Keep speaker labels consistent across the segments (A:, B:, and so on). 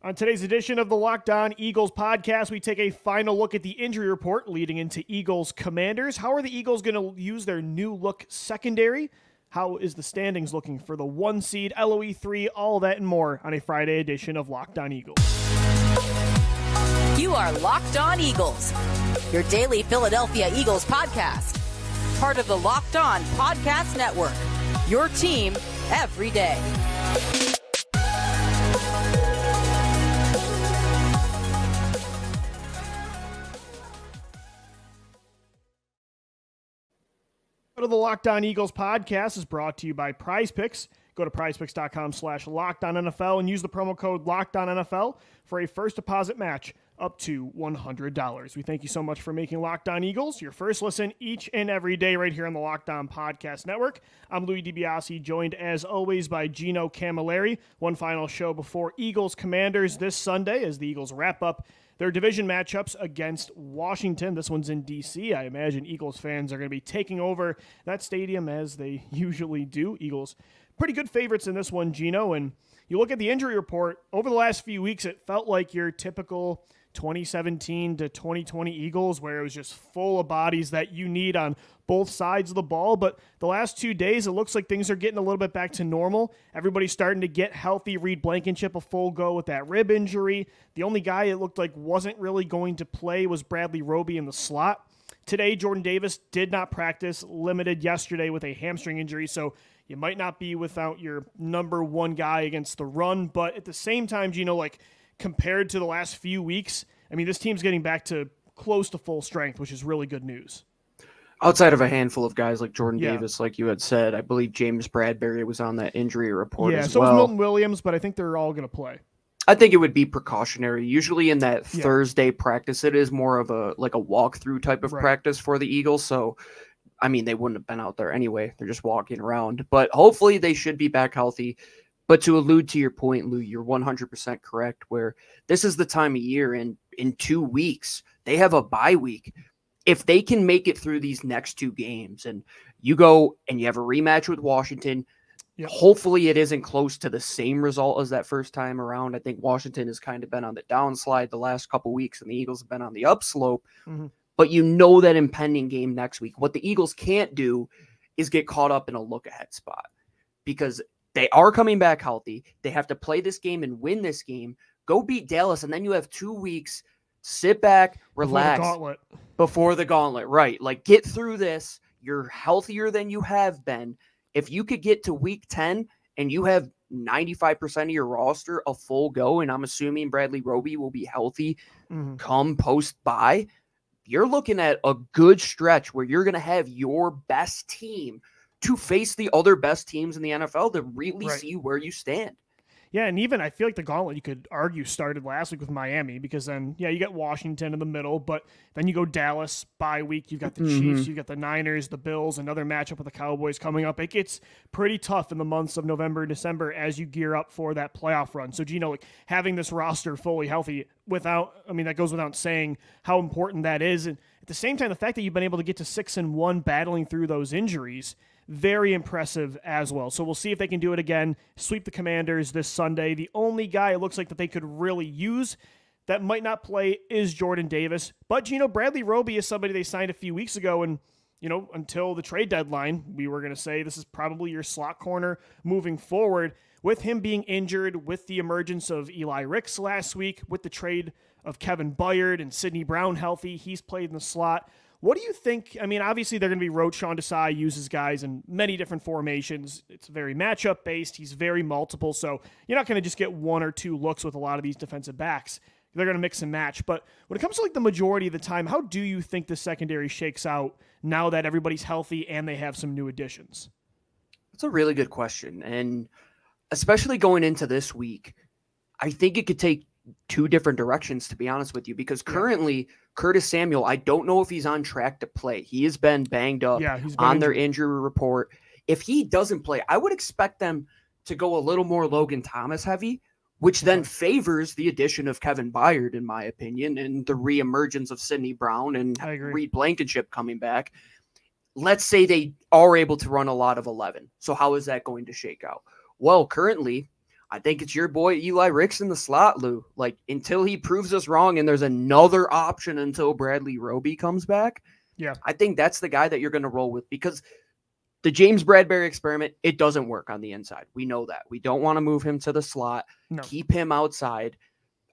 A: On today's edition of the Locked On Eagles podcast, we take a final look at the injury report leading into Eagles Commanders. How are the Eagles going to use their new look secondary? How is the standings looking for the 1 seed, LOE 3, all that and more on a Friday edition of Locked On Eagles.
B: You are Locked On Eagles, your daily Philadelphia Eagles podcast. Part of the Locked On Podcast Network, your team every day.
A: The Locked On Eagles podcast is brought to you by Prize Picks. Go to prizepicks.com/LockedOnNFL and use the promo code LockedOnNFL for a first deposit match up to $100. We thank you so much for making Locked On Eagles your first listen each and every day right here on the Locked On Podcast Network. I'm Louis DiBiase, joined as always by Gino Camilleri. One final show before Eagles Commanders this Sunday as the Eagles wrap up their division matchups against Washington. This one's in D.C. I imagine Eagles fans are going to be taking over that stadium as they usually do. Eagles pretty good favorites in this one, Gino. And you look at the injury report, over the last few weeks, it felt like your typical 2017 to 2020 Eagles, where it was just full of bodies that you need on both sides of the ball. But the last 2 days, it looks like things are getting a little bit back to normal. Everybody's starting to get healthy. Reed Blankenship a full go with that rib injury. The only guy it looked like wasn't really going to play was Bradley Roby in the slot. Today, Jordan Davis did not practice, limited yesterday with a hamstring injury, so you might not be without your number one guy against the run. But at the same time, Gino, like compared to the last few weeks, I mean, this team's getting back to close to full strength, which is really good news.
C: Outside of a handful of guys like Jordan Davis, like you had said, I believe James Bradbury was on that injury report as
A: so
C: well.
A: was Milton Williams, but I think they're all going to play.
C: I think it would be precautionary. Usually in that Thursday practice, it is more of a walkthrough type of practice for the Eagles. So, I mean, they wouldn't have been out there anyway. They're just walking around. But hopefully they should be back healthy. But to allude to your point, Lou, you're 100% correct, where this is the time of year, and in 2 weeks, they have a bye week. If they can make it through these next two games and you go and you have a rematch with Washington, hopefully it isn't close to the same result as that first time around. I think Washington has kind of been on the downslide the last couple weeks and the Eagles have been on the upslope. Mm-hmm. But you know that impending game next week, what the Eagles can't do is get caught up in a look-ahead spot because they are coming back healthy. They have to play this game and win this game, go beat Dallas, and then you have 2 weeks, sit back, relax. Before the gauntlet, right. Like, get through this. You're healthier than you have been. If you could get to week 10 and you have 95% of your roster a full go, and I'm assuming Bradley Roby will be healthy come post-bye, you're looking at a good stretch where you're going to have your best team to face the other best teams in the NFL to really see where you stand.
A: Yeah, and even I feel like the gauntlet, you could argue, started last week with Miami because then, you get Washington in the middle, but then you go Dallas, bye week, you've got the Chiefs, you've got the Niners, the Bills, another matchup with the Cowboys coming up. It gets pretty tough in the months of November and December as you gear up for that playoff run. So, Gino, like having this roster fully healthy that goes without saying how important that is. And at the same time, the fact that you've been able to get to 6-1 battling through those injuries, very impressive as well. So we'll see if they can do it again, sweep the Commanders this Sunday. The only guy it looks like that they could really use that might not play is Jordan Davis. But, Gino, Bradley Roby is somebody they signed a few weeks ago, and, until the trade deadline, we were going to say this is probably your slot corner moving forward. With him being injured, with the emergence of Eli Ricks last week, with the trade of Kevin Byard and Sidney Brown healthy, he's played in the slot. What do you think? I mean, obviously they're going to be road. Sean Desai uses guys in many different formations. It's very matchup based. He's very multiple. So you're not going to just get 1 or 2 looks with a lot of these defensive backs. They're going to mix and match. But when it comes to like the majority of the time, how do you think the secondary shakes out now that everybody's healthy and they have some new additions?
C: That's a really good question. And especially going into this week, I think it could take 2 different directions, to be honest with you, because currently Curtis Samuel, I don't know if he's on track to play. He has been banged up on their injury report. If he doesn't play, I would expect them to go a little more Logan Thomas heavy, which then favors the addition of Kevin Byard, in my opinion, and the reemergence of Sidney Brown and Reed Blankenship coming back. Let's say they are able to run a lot of 11. So how is that going to shake out? Well, currently I think it's your boy Eli Ricks in the slot, Lou. Like, until he proves us wrong and there's another option until Bradley Roby comes back, I think that's the guy that you're going to roll with, because the James Bradberry experiment, it doesn't work on the inside. We know that. We don't want to move him to the slot. No. Keep him outside.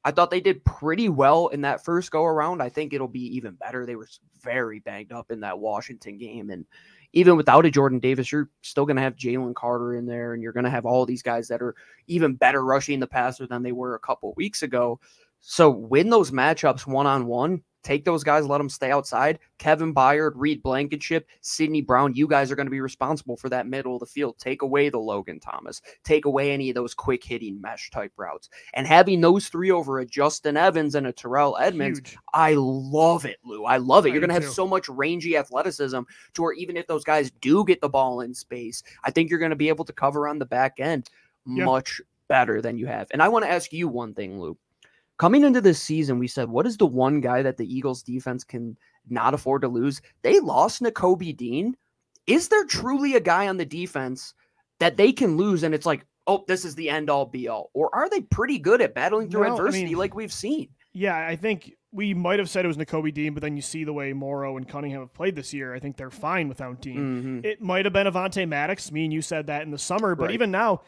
C: I thought they did pretty well in that first go-around. I think it'll be even better. They were very banged up in that Washington game, and even without a Jordan Davis, you're still going to have Jalen Carter in there, and you're going to have all these guys that are even better rushing the passer than they were a couple weeks ago. So win those matchups one-on-one. Take those guys, let them stay outside. Kevin Byard, Reed Blankenship, Sidney Brown, you guys are going to be responsible for that middle of the field. Take away the Logan Thomas. Take away any of those quick-hitting mesh-type routes. And having those three over a Justin Evans and a Terrell Edmonds, huge. I love it, Lou. I love it. You're going to have so much rangy athleticism to where even if those guys do get the ball in space, I think you're going to be able to cover on the back end much better than you have. And I want to ask you one thing, Lou. Coming into this season, we said, what is the one guy that the Eagles defense can not afford to lose? They lost Nakobe Dean. Is there truly a guy on the defense that they can lose and it's like, oh, this is the end all be all? Or are they pretty good at battling through adversity like we've seen?
A: Yeah, I think we might have said it was Nakobe Dean, but then you see the way Morrow and Cunningham have played this year. I think they're fine without Dean. Mm-hmm. It might have been Avonte Maddox. Me and you said that in the summer, but even now,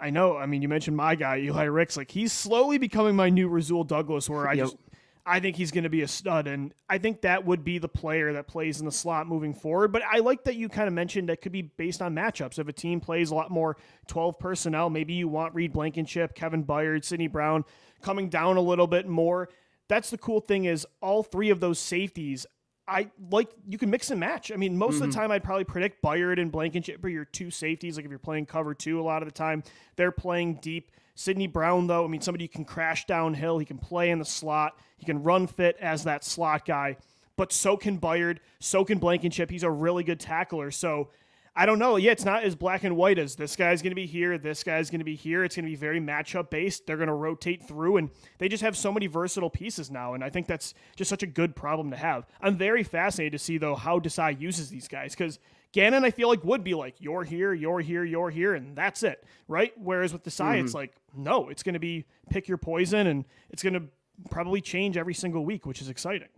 A: I know, I mean, you mentioned my guy, Eli Ricks. Like, he's slowly becoming my new Rasul Douglas, where I think he's going to be a stud, and I think that would be the player that plays in the slot moving forward. But I like that you kind of mentioned that could be based on matchups. If a team plays a lot more 12 personnel, maybe you want Reed Blankenship, Kevin Byard, Sidney Brown coming down a little bit more. That's the cool thing is all three of those safeties, I like, you can mix and match. I mean, most of the time I'd probably predict Byard and Blankenship are your two safeties. Like if you're playing cover two, a lot of the time they're playing deep. Sidney Brown, though, I mean, somebody you can crash downhill. He can play in the slot. He can run fit as that slot guy. But so can Byard. So can Blankenship. He's a really good tackler. So I don't know. Yeah, it's not as black and white as this guy's going to be here, this guy's going to be here. It's going to be very matchup based. They're going to rotate through, and they just have so many versatile pieces now, and I think that's just such a good problem to have. I'm very fascinated to see, though, how Desai uses these guys, because Gannon, I feel like, would be like, you're here, you're here, you're here, and that's it, right? Whereas with Desai, it's like, no, it's going to be pick your poison, and it's going to probably change every single week, which is exciting.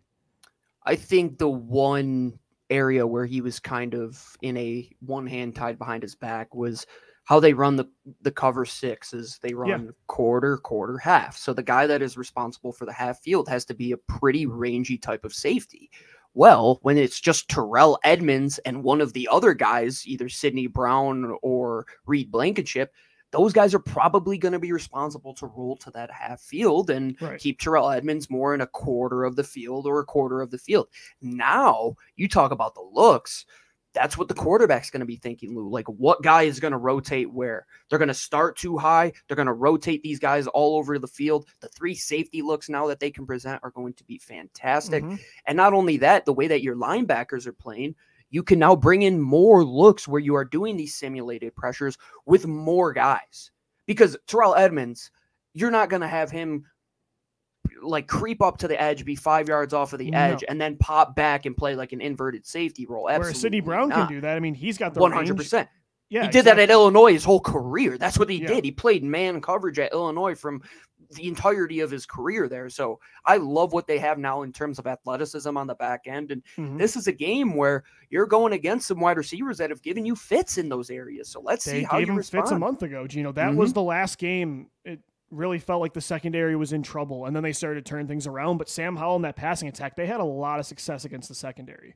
C: I think the one area where he was kind of in a one hand tied behind his back was how they run the cover six is they run quarter, half. So the guy that is responsible for the half field has to be a pretty rangy type of safety. Well, when it's just Terrell Edmonds and one of the other guys, either Sidney Brown or Reed Blankenship, those guys are probably going to be responsible to roll to that half field and keep Terrell Edmonds more in a quarter of the field or a quarter of the field. Now, you talk about the looks. That's what the quarterback's going to be thinking, Lou. Like, what guy is going to rotate where? They're going to start too high. They're going to rotate these guys all over the field. The three safety looks now that they can present are going to be fantastic. And not only that, the way that your linebackers are playing, you can now bring in more looks where you are doing these simulated pressures with more guys. Because Terrell Edmonds, you're not going to have him like creep up to the edge, be 5 yards off of the edge, and then pop back and play like an inverted safety role. Absolutely.
A: Where Sidney Brown can do that. I mean, he's got the
C: 100%.
A: Range. Yeah,
C: he did that at Illinois his whole career. That's what he did. He played man coverage at Illinois from the entirety of his career there. So I love what they have now in terms of athleticism on the back end. And this is a game where you're going against some wide receivers that have given you fits in those areas. So let's see how you respond.
A: Fits a month ago, Gino. That was the last game. It really felt like the secondary was in trouble, and then they started to turn things around. But Sam Howell in that passing attack, they had a lot of success against the secondary.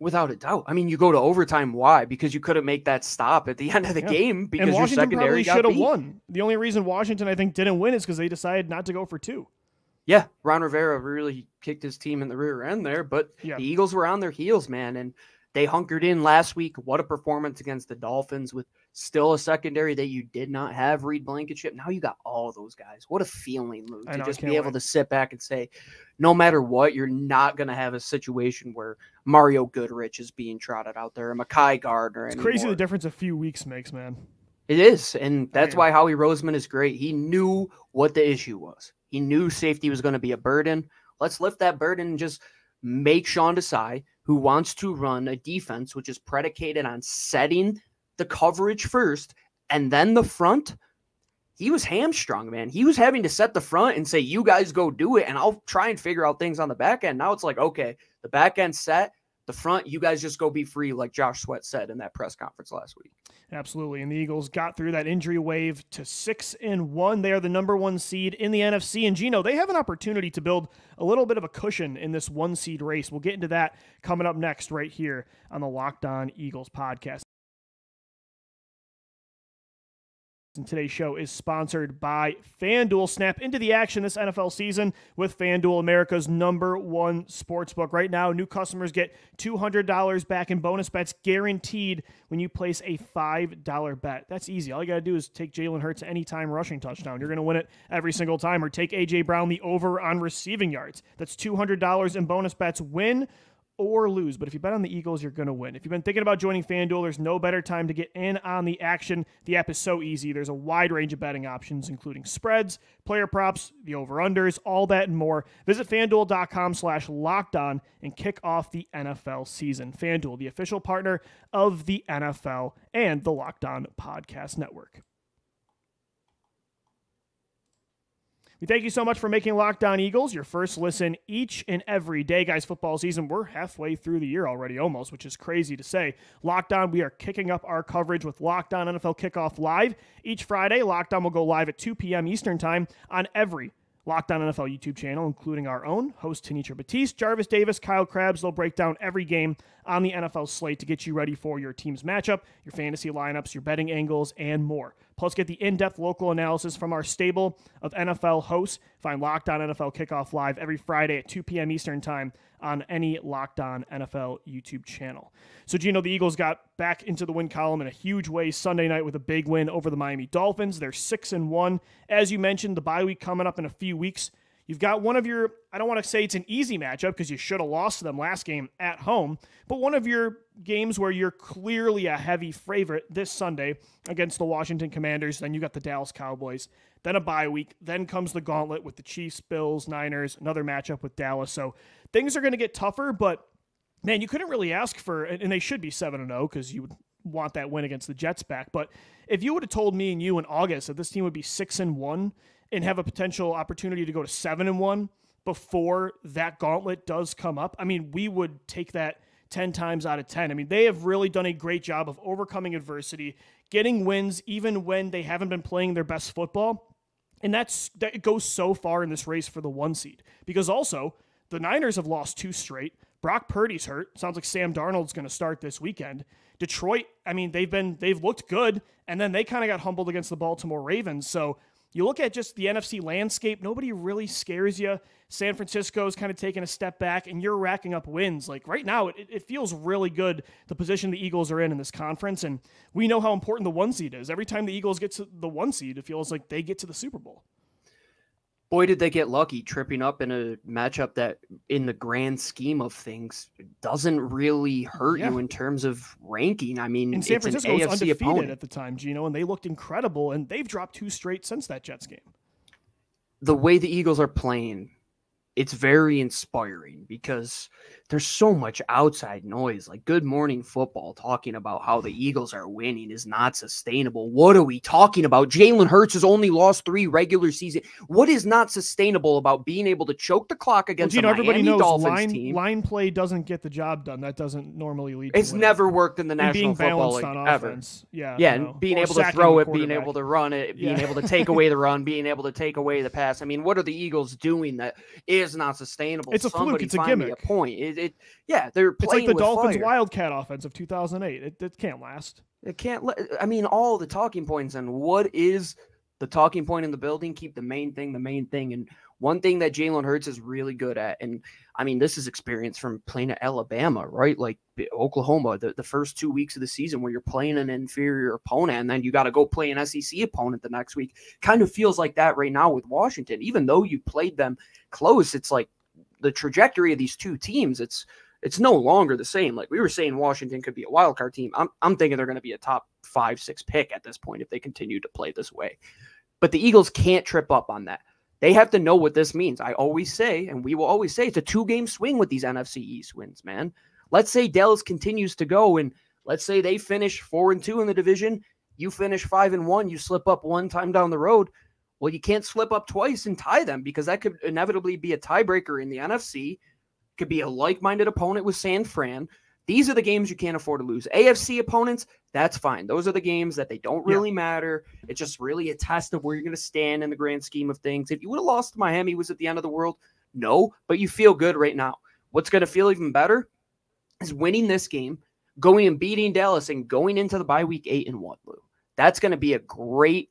C: Without a doubt. I mean, you go to overtime. Why? Because you couldn't make that stop at the end of the game because your secondary got beat. And Washington probably should have won. The only reason Washington, I think, didn't win is because they decided not to go for two. Yeah, Ron Rivera really kicked his team in the rear end there, but the Eagles were on their heels, man, and they hunkered in last week. What a performance against the Dolphins with still a secondary that you did not have, Reed Blankenship. Now you got all those guys. What a feeling, Lou, to just be able to sit back and say, no matter what, you're not going to have a situation where Mario Goodrich is being trotted out there, or Mekhi Gardner.
A: It's crazy the difference a few weeks makes, man.
C: It is, and that's why Howie Roseman is great. He knew what the issue was. He knew safety was going to be a burden. Let's lift that burden and just make Sean Desai, who wants to run a defense which is predicated on setting the coverage first and then the front. he was hamstrung, man. He was having to set the front and say, you guys go do it, and I'll try and figure out things on the back end. Now it's like, okay, the back end set, the front, you guys just go be free, like Josh Sweat said in that press conference last week.
A: Absolutely. And the Eagles got through that injury wave to 6-1. They are the number 1 seed in the NFC. And Gino, they have an opportunity to build a little bit of a cushion in this 1 seed race. We'll get into that coming up next right here on the Locked On Eagles podcast. And today's show is sponsored by FanDuel. Snap into the action this NFL season with FanDuel, America's #1 sportsbook. Right now, new customers get $200 back in bonus bets guaranteed when you place a $5 bet. That's easy. All you got to do is take Jalen Hurts anytime rushing touchdown. You're going to win it every single time. Or take A.J. Brown the over on receiving yards. That's $200 in bonus bets. Win or lose, but if you bet on the Eagles, you're going to win. If you've been thinking about joining FanDuel, there's no better time to get in on the action. The app is so easy. There's a wide range of betting options, including spreads, player props, the over-unders, all that and more. Visit FanDuel.com/lockedon and kick off the NFL season. FanDuel, the official partner of the NFL and the Locked On Podcast Network. We thank you so much for making Locked On Eagles your first listen each and every day. Guys, football season, we're halfway through the year already almost, which is crazy to say. Locked On, we are kicking up our coverage with Locked On NFL Kickoff Live. Each Friday, Locked On will go live at 2 p.m. Eastern Time on every Locked On NFL YouTube channel, including our own host, Tanitra Batiste, Jarvis Davis, Kyle Krabs. They'll break down every game on the NFL slate to get you ready for your team's matchup, your fantasy lineups, your betting angles, and more. Plus, get the in-depth local analysis from our stable of NFL hosts. Find Locked On NFL Kickoff Live every Friday at 2 p.m. Eastern Time on any Locked On NFL YouTube channel. So, Gino, the Eagles got back into the win column in a huge way Sunday night with a big win over the Miami Dolphins. They're 6-1. As you mentioned, the bye week coming up in a few weeks. You've got one of your, I don't want to say it's an easy matchup because you should have lost to them last game at home, but one of your games where you're clearly a heavy favorite this Sunday against the Washington Commanders. Then you got the Dallas Cowboys, then a bye week, then comes the gauntlet with the Chiefs, Bills, Niners, another matchup with Dallas. So things are going to get tougher, but man, you couldn't really ask for, and they should be 7-0 because you would want that win against the Jets back. But if you would have told me and you in August that this team would be 6-1 and have a potential opportunity to go to 7-1 before that gauntlet does come up, I mean, we would take that 10 times out of 10. I mean, they have really done a great job of overcoming adversity, getting wins even when they haven't been playing their best football. And that goes so far in this race for the 1 seed. Because also, the Niners have lost 2 straight. Brock Purdy's hurt. Sounds like Sam Darnold's going to start this weekend. Detroit, I mean, they've looked good, and then they kind of got humbled against the Baltimore Ravens. So you look at just the NFC landscape, nobody really scares you. San Francisco's kind of taking a step back, and you're racking up wins. Like right now, it feels really good, the position the Eagles are in this conference, and we know how important the 1 seed is. Every time the Eagles get to the 1 seed, it feels like they get to the Super Bowl.
C: Boy, did they get lucky tripping up in a matchup that, in the grand scheme of things, doesn't really hurt you in terms of ranking. I mean,
A: and San
C: it's
A: Francisco
C: an
A: was
C: AFC
A: undefeated
C: opponent
A: at the time, Gino, and they looked incredible, and they've dropped 2 straight since that Jets game.
C: The way the Eagles are playing, it's very inspiring because there's so much outside noise. Like Good Morning Football talking about how the Eagles are winning is not sustainable. What are we talking about? Jalen Hurts has only lost 3 regular season. What is not sustainable about being able to choke the clock against the Miami Dolphins team?
A: Line play doesn't get the job done. That doesn't normally lead.
C: It's never worked in the National Football League ever.
A: Yeah,
C: and being able to throw it, being able to run it, being able to take away the run, being able to take away the pass. I mean, what are the Eagles doing that is not sustainable?
A: It's a fluke. It's a gimmick.
C: A point. They're playing.
A: It's like the Dolphins
C: fire.
A: Wildcat offense of 2008. It can't last.
C: It can't. I mean, all the talking points and what is the talking point in the building? Keep the main thing the main thing. And one thing that Jalen Hurts is really good at, and I mean, this is experience from playing at Alabama, right? Like Oklahoma, the first 2 weeks of the season where you're playing an inferior opponent and then you got to go play an SEC opponent the next week. Kind of feels like that right now with Washington. Even though you played them close, it's like the trajectory of these 2 teams, it's no longer the same. Like we were saying, Washington could be a wild card team. I'm thinking they're going to be a top 5-6 pick at this point if they continue to play this way. But the Eagles can't trip up on that. They have to know what this means. I always say, and we will always say, it's a 2-game swing with these NFC East wins, man. Let's say Dallas continues to go, and let's say they finish 4-2 in the division. You finish 5-1, you slip up one time down the road. Well, you can't slip up twice and tie them because that could inevitably be a tiebreaker in the NFC. Could be a like-minded opponent with San Fran. These are the games you can't afford to lose. AFC opponents, that's fine. Those are the games that they don't really matter. It's just really a test of where you're going to stand in the grand scheme of things. If you would have lost to Miami, was it the end of the world? No, but you feel good right now. What's going to feel even better is winning this game, going and beating Dallas, and going into the bye week 8-1, Lou. That's going to be a great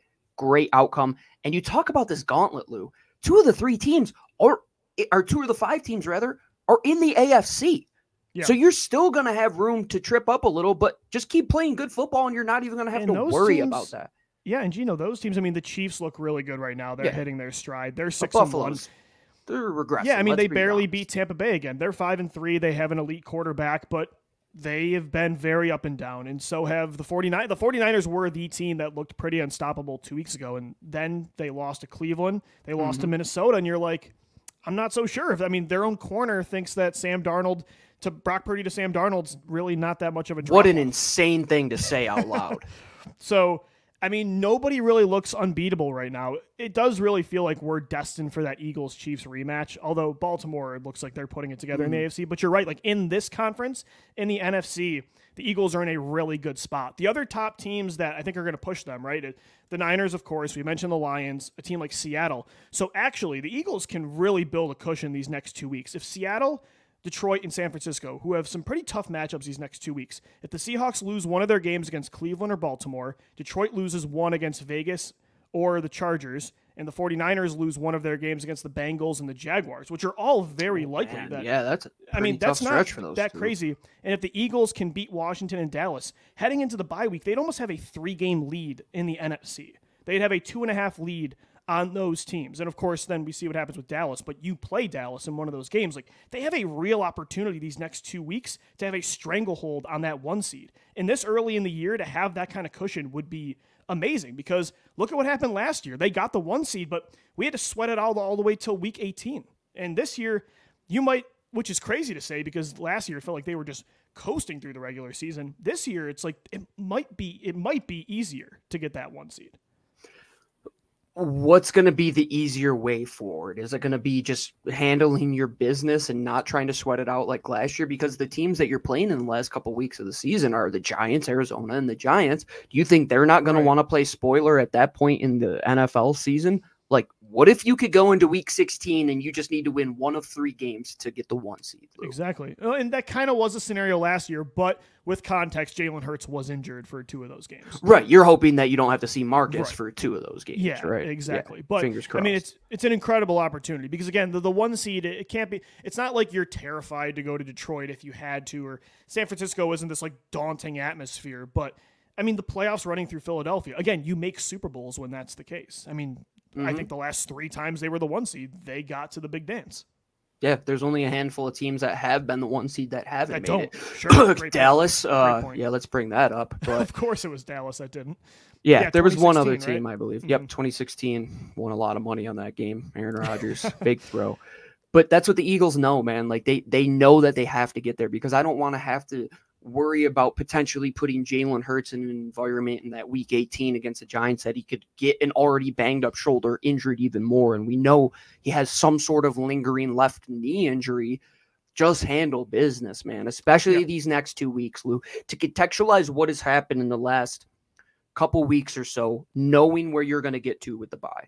C: outcome. And you talk about this gauntlet, Lou. 2 of the 3 teams, or 2 of the 5 teams, rather, are in the AFC. Yeah. So you're still going to have room to trip up a little, but just keep playing good football, and you're not even going to have to worry about that.
A: Yeah, and Gino, those teams, I mean, the Chiefs look really good right now. They're hitting their stride. They're 6-1.
C: They're regressing.
A: Yeah, I mean, they barely beat Tampa Bay again. They're 5-3. They have an elite quarterback, but they have been very up and down, and so have the 49ers. The 49ers were the team that looked pretty unstoppable 2 weeks ago, and then they lost to Cleveland. They lost to Minnesota, and you're like, I'm not so sure. Their own corner thinks that Brock Purdy to Sam Darnold's really not that much of a drop.
C: What an insane thing to say out loud.
A: So, nobody really looks unbeatable right now. It does really feel like we're destined for that Eagles-Chiefs rematch, although Baltimore looks like they're putting it together in the AFC. But you're right, like in this conference, in the NFC, the Eagles are in a really good spot. The other top teams that I think are going to push them, right? The Niners, of course. We mentioned the Lions, a team like Seattle. So actually, the Eagles can really build a cushion these next 2 weeks. If Seattle, Detroit, and San Francisco, who have some pretty tough matchups these next 2 weeks. If the Seahawks lose one of their games against Cleveland or Baltimore, Detroit loses one against Vegas or the Chargers, and the 49ers lose one of their games against the Bengals and the Jaguars, which are all very likely.
C: That's tough stretch for those
A: that
C: two.
A: Crazy. And if the Eagles can beat Washington and Dallas, heading into the bye week, they'd almost have a 3-game lead in the NFC. They'd have a 2.5 lead on those teams. And of course, then we see what happens with Dallas, but you play Dallas in one of those games. Like, they have a real opportunity these next 2 weeks to have a stranglehold on that 1 seed. And this early in the year, to have that kind of cushion would be amazing, because look at what happened last year. They got the 1 seed, but we had to sweat it all the way till week 18. And this year, you might, which is crazy to say, because last year it felt like they were just coasting through the regular season. This year, it's like it might be easier to get that 1 seed.
C: What's going to be the easier way forward? Is it going to be just handling your business and not trying to sweat it out like last year? Because the teams that you're playing in the last couple of weeks of the season are the Giants, Arizona, and the Giants. Do you think they're not going to want to play spoiler at that point in the NFL season? Like, what if you could go into week 16 and you just need to win 1 of 3 games to get the 1 seed? Lou?
A: Exactly. And that kind of was a scenario last year, but with context, Jalen Hurts was injured for 2 of those games.
C: Right. You're hoping that you don't have to see Marcus for 2 of those games.
A: Yeah,
C: right.
A: Exactly.
C: Yeah,
A: but
C: fingers crossed.
A: It's an incredible opportunity, because again, the 1 seed, it can't be, it's not like you're terrified to go to Detroit if you had to, or San Francisco isn't this like daunting atmosphere, but the playoffs running through Philadelphia, again, you make Super Bowls when that's the case. I think the last 3 times they were the 1 seed, they got to the big dance.
C: Yeah, there's only a handful of teams that have been the 1 seed that haven't made it.
A: Sure.
C: Dallas, let's bring that up. But
A: of course it was Dallas that didn't.
C: Yeah, there was one other team,
A: right?
C: I believe. Yep, 2016, won a lot of money on that game. Aaron Rodgers, big throw. But that's what the Eagles know, man. Like, they know that they have to get there, because I don't want to have to worry about potentially putting Jalen Hurts in an environment in that week 18 against the Giants that he could get an already banged up shoulder injured even more. And we know he has some sort of lingering left knee injury. Just handle business, man, especially these next 2 weeks, Lou. To contextualize what has happened in the last couple weeks or so, knowing where you're going to get to with the bye.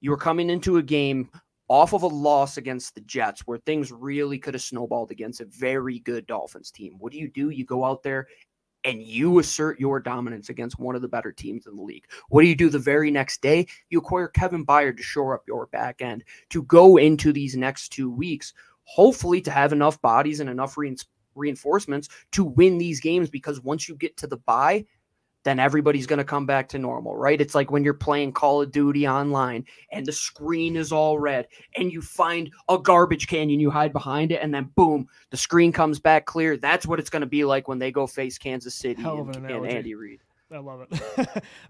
C: You were coming into a game off of a loss against the Jets, where things really could have snowballed against a very good Dolphins team. What do? You go out there and you assert your dominance against one of the better teams in the league. What do you do the very next day? You acquire Kevin Byard to shore up your back end to go into these next 2 weeks, hopefully to have enough bodies and enough reinforcements to win these games, because once you get to the bye, then everybody's going to come back to normal, right? It's like when you're playing Call of Duty online and the screen is all red and you find a garbage can and you hide behind it, and then boom, the screen comes back clear. That's what it's going to be like when they go face Kansas City and Andy Reid.
A: I love it.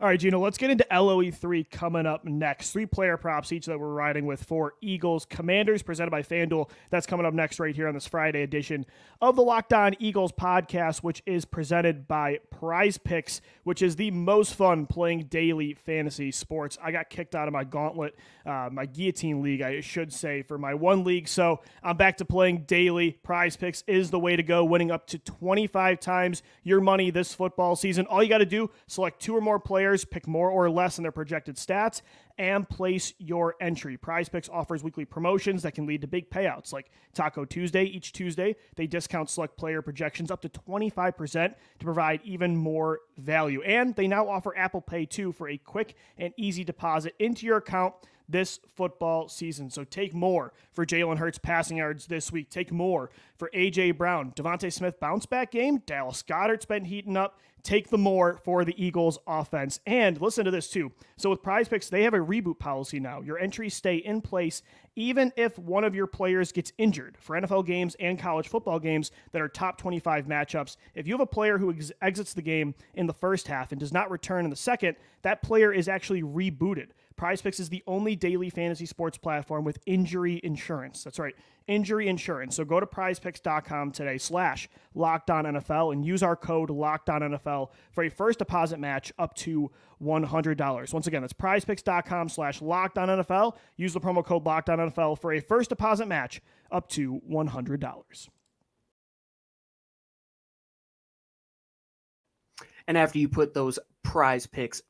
A: All right, Gino, let's get into LOE3 coming up next. 3 player props each that we're riding with for Eagles Commanders, presented by FanDuel. That's coming up next right here on this Friday edition of the Locked On Eagles podcast, which is presented by Prize Picks, which is the most fun playing daily fantasy sports. I got kicked out of my gauntlet, my guillotine league, I should say, for my one league. So I'm back to playing daily. Prize Picks is the way to go, winning up to 25 times your money this football season. All you got to do, select 2 or more players, pick more or less in their projected stats, and place your entry. Prize Picks offers weekly promotions that can lead to big payouts like Taco Tuesday. Each Tuesday, they discount select player projections up to 25% to provide even more value. And they now offer Apple Pay too for a quick and easy deposit into your account this football season. So take more for Jalen Hurts passing yards this week. Take more for A.J. Brown. Devontae Smith bounce back game. Dallas Goedert's been heating up. Take the more for the Eagles offense. And listen to this too. So with Prize Picks, they have a reboot policy now. Your entries stay in place even if one of your players gets injured for NFL games and college football games that are top 25 matchups. If you have a player who exits the game in the first half and does not return in the second, that player is actually rebooted. Prize Picks is the only daily fantasy sports platform with injury insurance. That's right, injury insurance. So go to prizepicks.com today /LockedOnNFL and use our code LockedOnNFL for a first deposit match up to $100. Once again, that's prizepicks.com /LockedOnNFL. Use the promo code LockedOnNFL for a first deposit match up to $100.
C: And after you put those Prize picks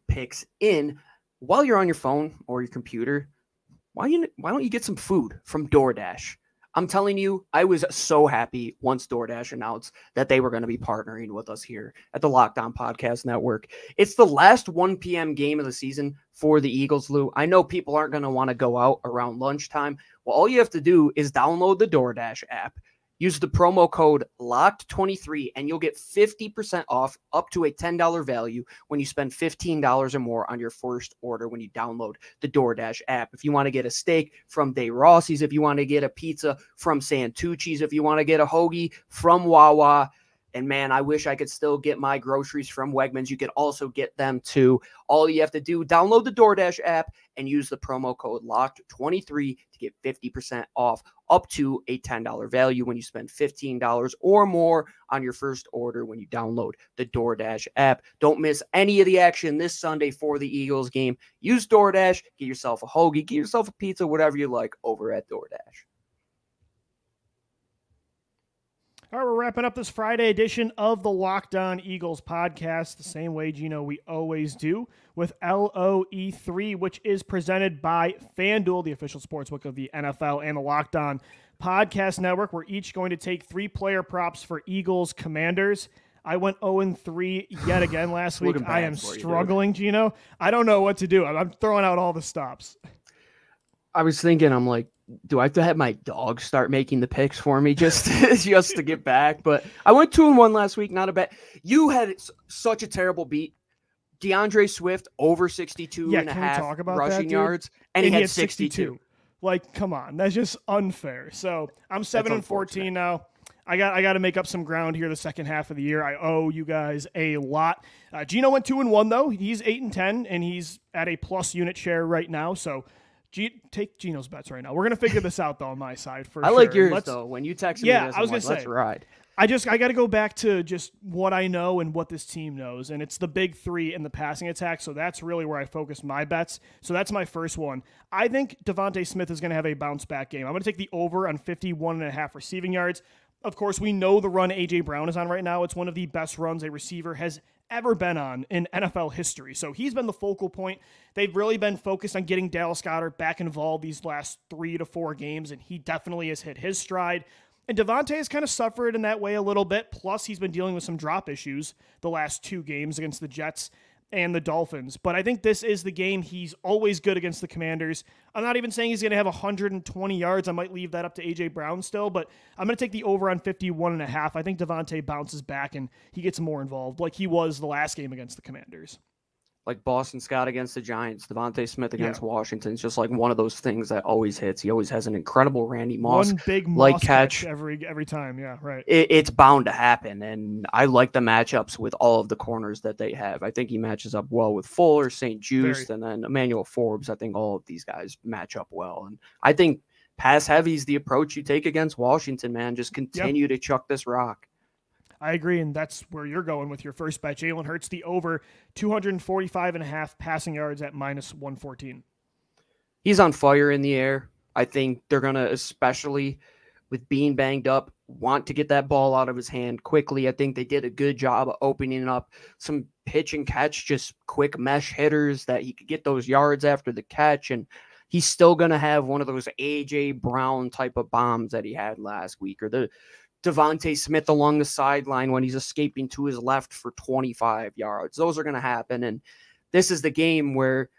C: in, while you're on your phone or your computer, why don't you get some food from DoorDash? I'm telling you, I was so happy once DoorDash announced that they were going to be partnering with us here at the Locked On Podcast Network. It's the last 1 p.m. game of the season for the Eagles, Lou. I know people aren't going to want to go out around lunchtime. Well, all you have to do is download the DoorDash app. Use the promo code LOCKED23 and you'll get 50% off up to a $10 value when you spend $15 or more on your first order when you download the DoorDash app. If you want to get a steak from De Rossi's, if you want to get a pizza from Santucci's, if you want to get a hoagie from Wawa, and man, I wish I could still get my groceries from Wegmans. You can also get them too. All you have to do, download the DoorDash app and use the promo code LOCKED23 to get 50% off up to a $10 value when you spend $15 or more on your first order when you download the DoorDash app. Don't miss any of the action this Sunday for the Eagles game. Use DoorDash, get yourself a hoagie, get yourself a pizza, whatever you like over at DoorDash.
A: All right, we're wrapping up this Friday edition of the Locked On Eagles podcast the same way, Gino, we always do with LOE3, which is presented by FanDuel, the official sportsbook of the NFL and the Locked On Podcast Network. We're each going to take 3 player props for Eagles Commanders. I went 0-3 yet again last week. I am struggling, Gino. I don't know what to do. I'm throwing out all the stops.
C: I was thinking, I'm like, do I have to have my dog start making the picks for me just to get back? But I went 2-1 last week. Not a bad. You had such a terrible beat. DeAndre Swift over 62 and a half rushing yards, and he had 62.
A: Like, come on, that's just unfair. So I'm 7-14 now. I got to make up some ground here the second half of the year. I owe you guys a lot. Gino went 2-1 though. He's 8-10, and he's at a plus unit share right now. So. Take Gino's bets right now. We're gonna figure this out though on my side for sure.
C: I like yours though. When you text me,
A: I was gonna say,
C: let's ride.
A: I got to go back to just what I know and what this team knows, and it's the big 3 in the passing attack. So that's really where I focus my bets. So that's my first one. I think Devontae Smith is gonna have a bounce back game. I'm gonna take the over on 51.5 receiving yards. Of course, we know the run A.J. Brown is on right now. It's one of the best runs a receiver has ever been on in NFL history. So he's been the focal point. They've really been focused on getting Dallas Goedert back involved these last 3 to 4 games, and he definitely has hit his stride. And Devontae has kind of suffered in that way a little bit. Plus, he's been dealing with some drop issues the last 2 games against the Jets and the Dolphins. But I think this is the game. He's always good against the Commanders. I'm not even saying he's going to have 120 yards. I might leave that up to A.J. Brown still, but I'm going to take the over on 51.5. I think Devontae bounces back and he gets more involved like he was the last game against the Commanders.
C: like Boston Scott against the Giants, Devontae Smith against Washington. It's just like one of those things that always hits. He always has an incredible Randy Moss
A: one big
C: like
A: Moss
C: catch
A: every time. Yeah, right.
C: It's bound to happen, and I like the matchups with all of the corners that they have. I think he matches up well with Fuller, St. Juste, and then Emmanuel Forbes. I think all of these guys match up well, and I think pass heavy is the approach you take against Washington. Man, just continue to chuck this rock.
A: I agree, and that's where you're going with your first bet. Jalen Hurts, the over 245.5 passing yards at -114.
C: He's on fire in the air. I think they're going to, especially with being banged up, want to get that ball out of his hand quickly. I think they did a good job of opening up some pitch and catch, just quick mesh hitters that he could get those yards after the catch, and he's still going to have one of those A.J. Brown type of bombs that he had last week, or the Devontae Smith along the sideline when he's escaping to his left for 25 yards. Those are going to happen. And this is the game where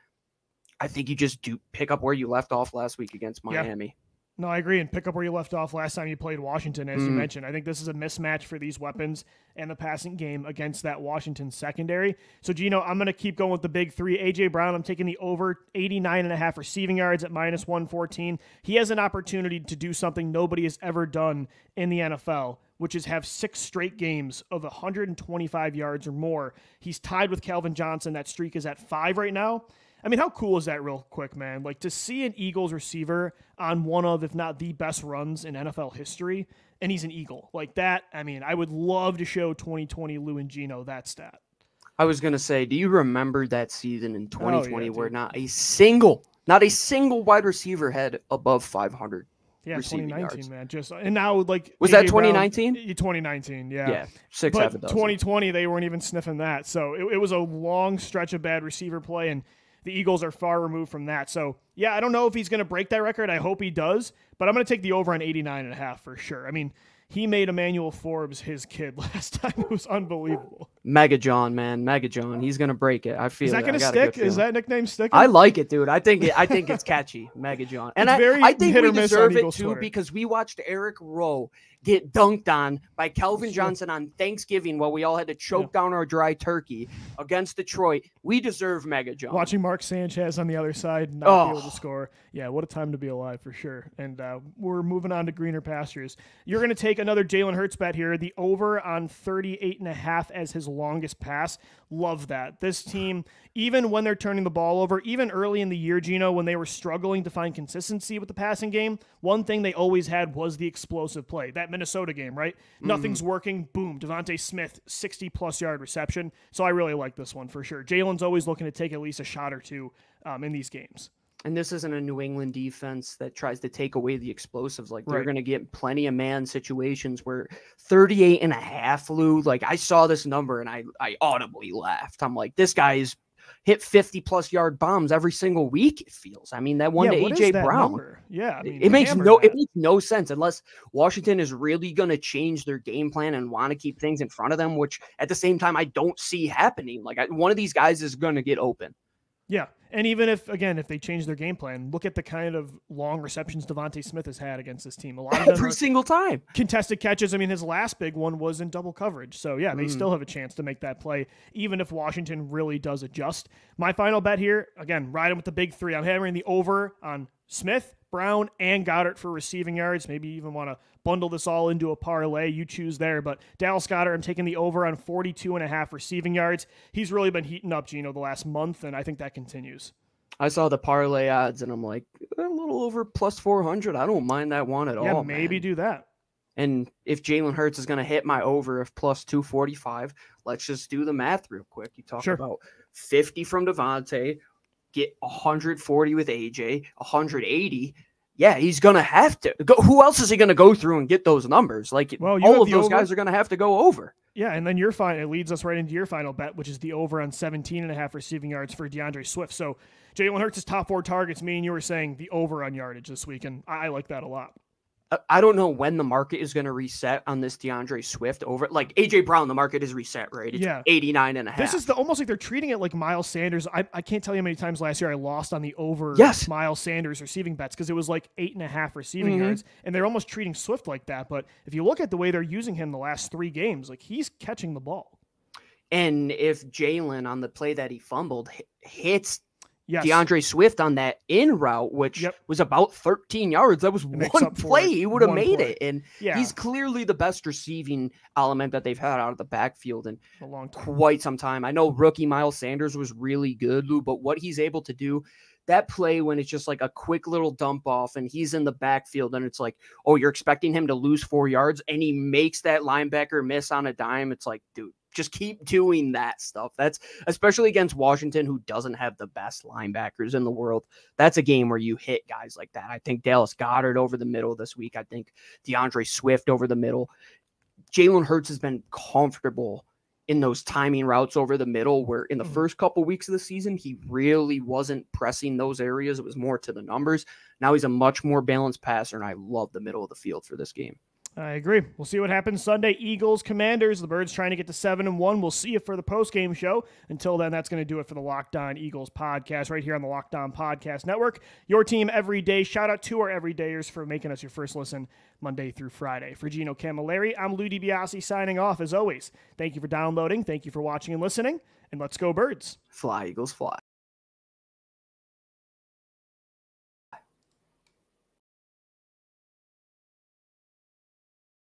C: I think you just do pick up where you left off last week against Miami.
A: Yeah. No, I agree. And pick up where you left off last time you played Washington, as you mentioned. I think this is a mismatch for these weapons and the passing game against that Washington secondary. So, Gino, I'm going to keep going with the big three. A.J. Brown, I'm taking the over 89.5 receiving yards at -114. He has an opportunity to do something nobody has ever done in the NFL, which is have 6 straight games of 125 yards or more. He's tied with Calvin Johnson. That streak is at 5 right now. I mean, how cool is that real quick, man? Like, to see an Eagles receiver on one of, if not the best runs in NFL history, and he's an Eagle. Like that, I mean, I would love to show 2020 Lou and Gino that stat.
C: I was going to say, do you remember that season in 2020 where not a single wide receiver had above 500 receiving
A: 2019,
C: yards?
A: Man. Just, and now, like...
C: Was that 2019?
A: 2019, yeah.
C: Yeah, 6
A: but
C: half a dozen.
A: 2020, they weren't even sniffing that. So it was a long stretch of bad receiver play, and the Eagles are far removed from that. So, yeah, I don't know if he's going to break that record. I hope he does. But I'm going to take the over on 89.5 for sure. I mean, he made Emmanuel Forbes his kid last time. It was unbelievable.
C: Mega John, man. Mega John. He's going to break it. I feel
A: Is that going to stick? Is that nickname sticking?
C: I like it, dude. I think it's catchy. Mega John. And I think we deserve it, too, because we watched Eric Rowe get dunked on by Calvin Johnson on Thanksgiving while we all had to choke down our dry turkey against Detroit. We deserve Mega John.
A: Watching Mark Sanchez on the other side not be able to score. Yeah, what a time to be alive for sure. And we're moving on to greener pastures. You're going to take another Jalen Hurts bet here. The over on 38.5 as his longest pass. Love that. This team, even when they're turning the ball over, even early in the year, Gino, when they were struggling to find consistency with the passing game, one thing they always had was the explosive play. That Minnesota game, right? Nothing's working. Boom. Devontae Smith, 60-plus yard reception. So I really like this one for sure. Jalen's always looking to take at least a shot or two in these games.
C: And this isn't a New England defense that tries to take away the explosives. Like, they're going to get plenty of man situations where 38.5, Lou. Like, I saw this number and I audibly laughed. I'm like, this guy's hit 50-plus yard bombs every single week, it feels. I mean, that one to A.J. Brown.
A: Number? Yeah, I mean,
C: it makes no sense unless Washington is really going to change their game plan and want to keep things in front of them, which at the same time I don't see happening. Like, one of these guys is going to get open.
A: Yeah, and even if they change their game plan, look at the kind of long receptions Devontae Smith has had against this team. A lot of
C: every single time.
A: Contested catches. I mean, his last big one was in double coverage. So, yeah, they still have a chance to make that play, even if Washington really does adjust. My final bet here, again, riding with the big three. I'm hammering the over on Smith, Brown, and Goddard for receiving yards. Maybe you even want to bundle this all into a parlay. You choose there. But Dallas Goedert, I'm taking the over on 42.5 receiving yards. He's really been heating up, Gino, the last month, and I think that continues.
C: I saw the parlay odds, and I'm like, a little over plus 400. I don't mind that one at all.
A: Yeah, maybe do that.
C: And if Jalen Hurts is going to hit my over of plus 245, let's just do the math real quick. You talk about 50 from Devontae, get 140 with AJ, 180. Yeah, he's going to have to go. Who else is he going to go through and get those numbers? Like, all of those guys are going to have to go over.
A: Yeah, and then it leads us right into your final bet, which is the over on 17.5 receiving yards for DeAndre Swift. So Jalen Hurts' top 4 targets, me and you were saying the over on yardage this week, and I like that a lot.
C: I don't know when the market is going to reset on this DeAndre Swift over. Like A.J. Brown, the market is reset, right? It's 89.5.
A: This is almost like they're treating it like Miles Sanders. I can't tell you how many times last year I lost on the over Miles Sanders receiving bets because it was like 8.5 receiving yards, and they're almost treating Swift like that. But if you look at the way they're using him the last 3 games, like he's catching the ball.
C: And if Jalen on the play that he fumbled hits
A: Yes.
C: DeAndre Swift on that in route, which was about 13 yards. That was one play. He would have made it. And he's clearly the best receiving element that they've had out of the backfield in
A: a long time.
C: Quite some time. I know rookie Miles Sanders was really good, Lou, but what he's able to do, that play when it's just like a quick little dump off and he's in the backfield and it's like, oh, you're expecting him to lose 4 yards and he makes that linebacker miss on a dime. It's like, dude, just keep doing that stuff. That's especially against Washington, who doesn't have the best linebackers in the world. That's a game where you hit guys like that. I think Dallas Goedert over the middle this week. I think DeAndre Swift over the middle. Jalen Hurts has been comfortable in those timing routes over the middle, where in the first couple weeks of the season, he really wasn't pressing those areas. It was more to the numbers. Now he's a much more balanced passer, and I love the middle of the field for this game.
A: I agree. We'll see what happens Sunday. Eagles, Commanders. The Birds trying to get to 7-1. We'll see you for the post-game show. Until then, that's going to do it for the Locked On Eagles podcast right here on the Locked On Podcast Network. Your team every day. Shout out to our everydayers for making us your first listen Monday through Friday. For Gino Camilleri, I'm Lou DiBiase signing off as always. Thank you for downloading. Thank you for watching and listening. And let's go Birds.
C: Fly, Eagles, fly.